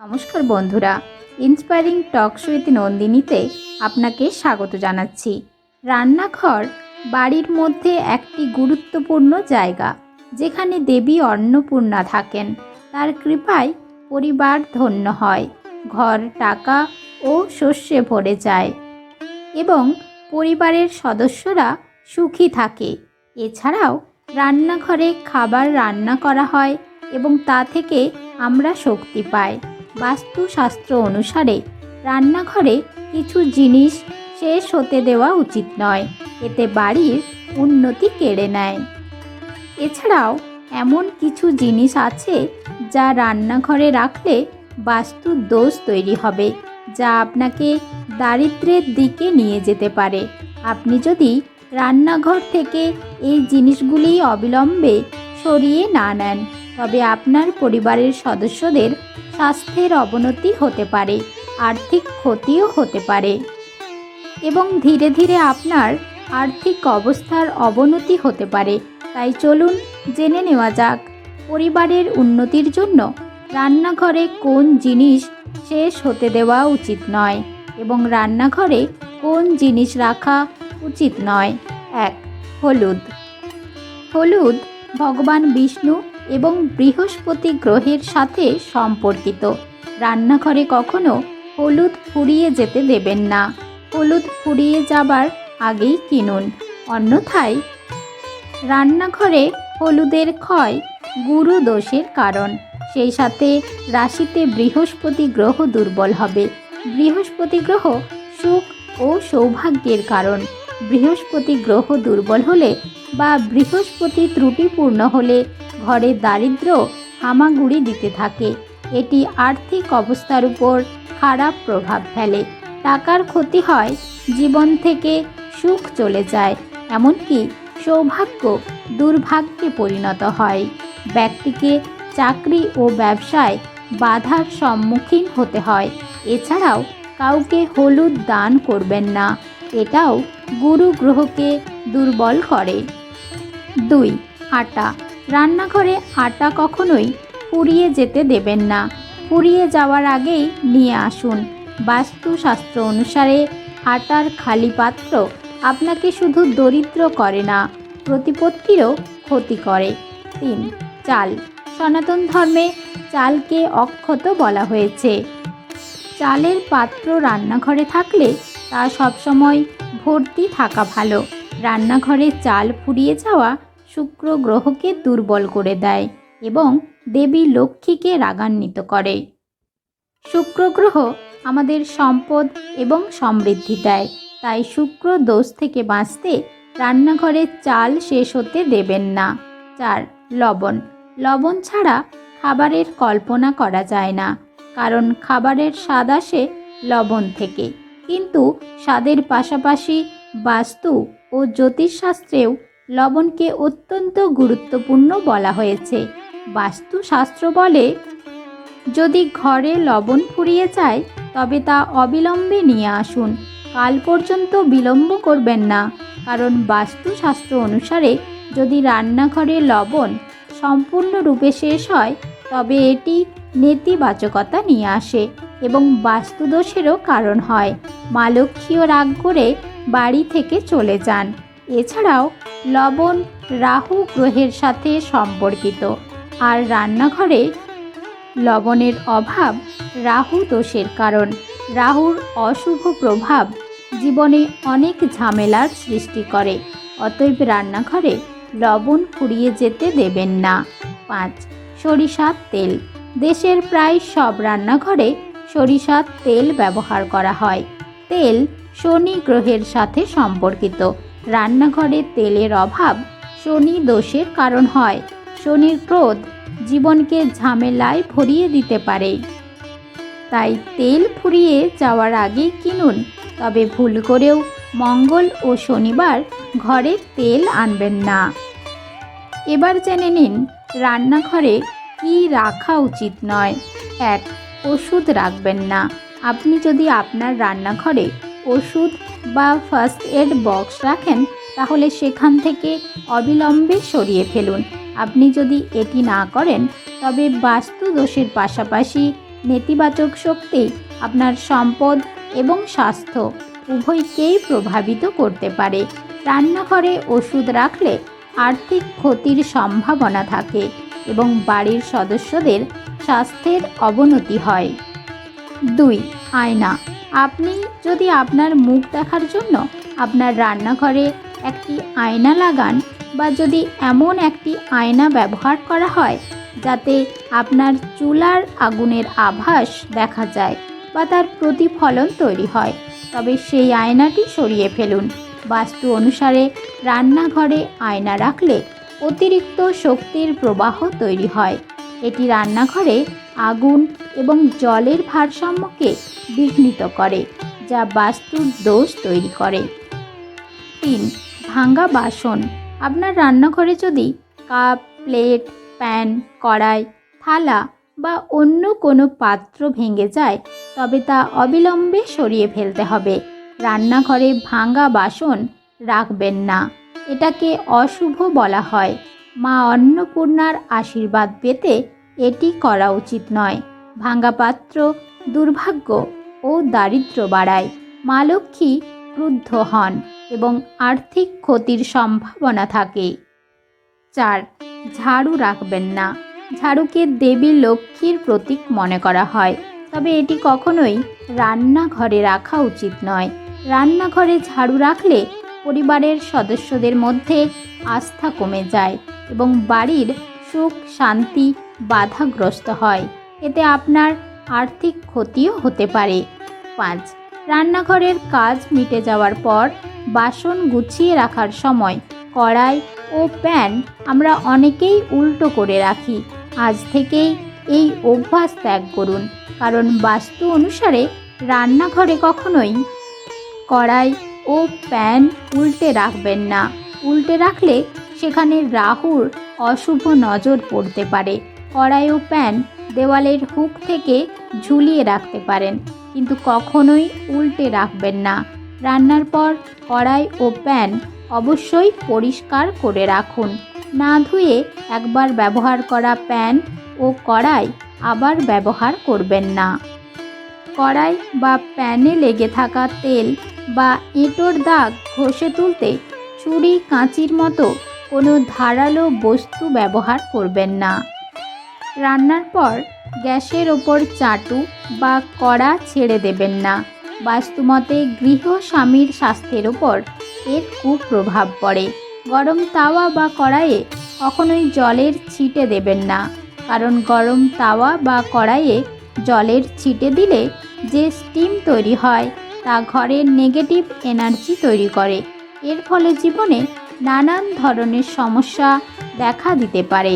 নমস্কার বন্ধুরা, inspiring talk show with নন্দিনীতে আপনাকে স্বাগত জানাচ্ছি। রান্নাঘর বাড়ির মধ্যে একটি গুরুত্বপূর্ণ জায়গা, যেখানে দেবী অন্নপূর্ণা থাকেন। তার কৃপায় পরিবার ধন্য হয়, ঘর টাকা ও শস্যে ভরে যায় এবং পরিবারের সদস্যরা সুখী থাকে। এছাড়াও রান্নাঘরে খাবার রান্না করা হয় এবং তা থেকে আমরা শক্তি পাই। বাস্তুশাস্ত্র অনুসারে রান্নাঘরে কিছু জিনিস শেষ হতে দেওয়া উচিত নয়, এতে বাড়ির উন্নতি কেড়ে নেয়। এছাড়াও এমন কিছু জিনিস আছে যা রান্নাঘরে রাখলে বাস্তুর দোষ তৈরি হবে, যা আপনাকে দারিদ্র্যের দিকে নিয়ে যেতে পারে। আপনি যদি রান্নাঘর থেকে এই জিনিসগুলি অবিলম্বে সরিয়ে না নেন, তবে আপনার পরিবারের সদস্যদের স্বাস্থ্যের অবনতি হতে পারে, আর্থিক ক্ষতিও হতে পারে এবং ধীরে ধীরে আপনার আর্থিক অবস্থার অবনতি হতে পারে। তাই চলুন জেনে নেওয়া যাক, পরিবারের উন্নতির জন্য রান্নাঘরে কোন জিনিস শেষ হতে দেওয়া উচিত নয় এবং রান্নাঘরে কোন জিনিস রাখা উচিত নয়। 1. হলুদ। হলুদ ভগবান বিষ্ণু এবং বৃহস্পতি গ্রহের সাথে সম্পর্কিত। রান্নাঘরে কখনো হলুদ ফুরিয়ে যেতে দেবেন না। হলুদ ফুরিয়ে যাবার আগেই কিনুন, অন্যথায় রান্নাঘরে হলুদের ক্ষয় গুরু দোষের কারণ। সেই সাথে রাশিতে বৃহস্পতি গ্রহ দুর্বল হবে। বৃহস্পতি গ্রহ সুখ ও সৌভাগ্যের কারণ। বৃহস্পতি গ্রহ দুর্বল হলে বা বৃহস্পতি ত্রুটিপূর্ণ হলে ঘরে দারিদ্র্য হামাগুড়ি দিতে থাকে। এটি আর্থিক অবস্থার উপর খারাপ প্রভাব ফেলে, টাকার ক্ষতি হয়, জীবন থেকে সুখ চলে যায়, এমনকি সৌভাগ্য দুর্ভাগ্যে পরিণত হয়। ব্যক্তিকে চাকরি ও ব্যবসায় বাধার সম্মুখীন হতে হয়। এছাড়াও কাউকে হলুদ দান করবেন না, এটাও গুরু গ্রহকে দুর্বল করে। 2. আটা। রান্নাঘরে আটা কখনোই ফুরিয়ে যেতে দেবেন না। ফুরিয়ে যাওয়ার আগেই নিয়ে আসুন। বাস্তুশাস্ত্র অনুসারে আটার খালি পাত্র আপনাকে শুধু দরিদ্র করে না, প্রতিপত্তিরও ক্ষতি করে। 3. চাল। সনাতন ধর্মে চালকে অক্ষত বলা হয়েছে। চালের পাত্র রান্নাঘরে থাকলে তা সবসময় ভর্তি থাকা ভালো। রান্নাঘরে চাল ফুরিয়ে যাওয়া শুক্র গ্রহকে দুর্বল করে দেয় এবং দেবী লক্ষ্মীকে রাগান্বিত করে। শুক্র গ্রহ আমাদের সম্পদ এবং সমৃদ্ধি দেয়, তাই শুক্র দোষ থেকে বাঁচতে রান্নাঘরে চাল শেষ হতে দেবেন না। 4. লবণ। লবণ ছাড়া খাবারের কল্পনা করা যায় না, কারণ খাবারের স্বাদ আসে লবণ থেকে। কিন্তু স্বাদের পাশাপাশি বাস্তু ও জ্যোতিষশাস্ত্রেও লবণকে অত্যন্ত গুরুত্বপূর্ণ বলা হয়েছে। বাস্তুশাস্ত্র বলে, যদি ঘরে লবণ ফুরিয়ে যায় তবে তা অবিলম্বে নিয়ে আসুন। কাল পর্যন্ত বিলম্ব করবেন না, কারণ বাস্তুশাস্ত্র অনুসারে যদি রান্নাঘরে লবণ সম্পূর্ণরূপে শেষ হয় তবে এটি নেতিবাচকতা নিয়ে আসে এবং বাস্তুদোষেরও কারণ হয়। মা লক্ষ্মীও রাগ করে বাড়ি থেকে চলে যান। এছাড়াও লবণ রাহু গ্রহের সাথে সম্পর্কিত, আর রান্নাঘরে লবণের অভাব রাহু দোষের কারণ। রাহুর অশুভ প্রভাব জীবনে অনেক ঝামেলার সৃষ্টি করে, অতএব রান্নাঘরে লবণ ফুরিয়ে যেতে দেবেন না। 5. সরিষার তেল। দেশের প্রায় সব রান্নাঘরে সরিষার তেল ব্যবহার করা হয়। তেল শনি গ্রহের সাথে সম্পর্কিত। রান্নাঘরে তেলের অভাব শনি দোষের কারণ হয়। শনির ক্রোধ জীবনকে ঝামেলায় ভরিয়ে দিতে পারে, তাই তেল ফুরিয়ে যাওয়ার আগেই কিনুন। তবে ভুল করেও মঙ্গল ও শনিবার ঘরে তেল আনবেন না। এবার জেনে নিন রান্নাঘরে কি রাখা উচিত নয়। 1. ওষুধ রাখবেন না। আপনি যদি আপনার রান্নাঘরে ওষুধ বা ফার্স্ট এড বক্স রাখেন, তাহলে সেখান থেকে অবিলম্বে সরিয়ে ফেলুন। আপনি যদি এটি না করেন তবে বাস্তু দোষের পাশাপাশি নেতিবাচক শক্তি আপনার সম্পদ এবং স্বাস্থ্য উভয়কেই প্রভাবিত করতে পারে। রান্নাঘরে ওষুধ রাখলে আর্থিক ক্ষতির সম্ভাবনা থাকে এবং বাড়ির সদস্যদের স্বাস্থ্যের অবনতি হয়। 2. আয়না। আপনি যদি আপনার মুখ দেখার জন্য আপনার রান্নাঘরে একটি আয়না লাগান বা যদি এমন একটি আয়না ব্যবহার করা হয় যাতে আপনার চুলার আগুনের আভাস দেখা যায় বা তার প্রতিফলন তৈরি হয়, তবে সেই আয়নাটি সরিয়ে ফেলুন। বাস্তু অনুসারে রান্নাঘরে আয়না রাখলে অতিরিক্ত শক্তির প্রবাহ তৈরি হয়। এটি রান্নাঘরে আগুন এবং জলের ভারসাম্যকে বিঘ্নিত করে, যা বাস্তুর দোষ তৈরি করে। 3. ভাঙা বাসন। আপনার রান্নাঘরে যদি কাপ, প্লেট, প্যান, কড়াই, থালা বা অন্য কোনো পাত্র ভেঙে যায় তবে তা অবিলম্বে সরিয়ে ফেলতে হবে। রান্নাঘরে ভাঙা বাসন রাখবেন না, এটাকে অশুভ বলা হয়। মা অন্নপূর্ণার আশীর্বাদ পেতে এটি করা উচিত নয়। ভাঙা পাত্র দুর্ভাগ্য ও দারিদ্র্য বাড়ায়, মা লক্ষ্মী ক্রুদ্ধ হন এবং আর্থিক ক্ষতির সম্ভাবনা থাকে। 4. ঝাড়ু রাখবেন না। ঝাড়ুকে দেবী লক্ষ্মীর প্রতীক মনে করা হয়, তবে এটি কখনোই রান্নাঘরে রাখা উচিত নয়। রান্নাঘরে ঝাড়ু রাখলে পরিবারের সদস্যদের মধ্যে আস্থা কমে যায় এবং বাড়ির সুখ শান্তি বাধাগ্রস্ত হয়। এতে আপনার আর্থিক ক্ষতিও হতে পারে। 5. রান্নাঘরের কাজ মিটে যাওয়ার পর বাসন গুছিয়ে রাখার সময় কড়াই ও প্যান আমরা অনেকেই উল্টো করে রাখি। আজ থেকেই এই অভ্যাস ত্যাগ করুন, কারণ বাস্তু অনুসারে রান্নাঘরে কখনোই কড়াই ও প্যান উল্টে রাখবেন না। উল্টে রাখলে সেখানে রাহুর অশুভ নজর পড়তে পারে। কড়াই ও প্যান দেওয়ালের হুক থেকে ঝুলিয়ে রাখতে পারেন, কিন্তু কখনোই উল্টে রাখবেন না। রান্নার পর কড়াই ও প্যান অবশ্যই পরিষ্কার করে রাখুন। না ধুয়ে একবার ব্যবহার করা প্যান ও কড়াই আবার ব্যবহার করবেন না। কড়াই বা প্যানে লেগে থাকা তেল বা এঁটোর দাগ ঘষে তুলতে ছুরি, কাঁচির মতো কোনো ধারালো বস্তু ব্যবহার করবেন না। রান্নার পর গ্যাসের ওপর চাটু বা কড়া ছেড়ে দেবেন না। বাস্তুমতে গৃহস্বামীর স্বাস্থ্যের ওপর এর কুপ্রভাব পড়ে। গরম তাওয়া বা কড়াইয়ে কখনোই জলের ছিটে দেবেন না, কারণ গরম তাওয়া বা কড়াইয়ে জলের ছিটে দিলে যে স্টিম তৈরি হয় তা ঘরের নেগেটিভ এনার্জি তৈরি করে। এর ফলে জীবনে নানান ধরনের সমস্যা দেখা দিতে পারে।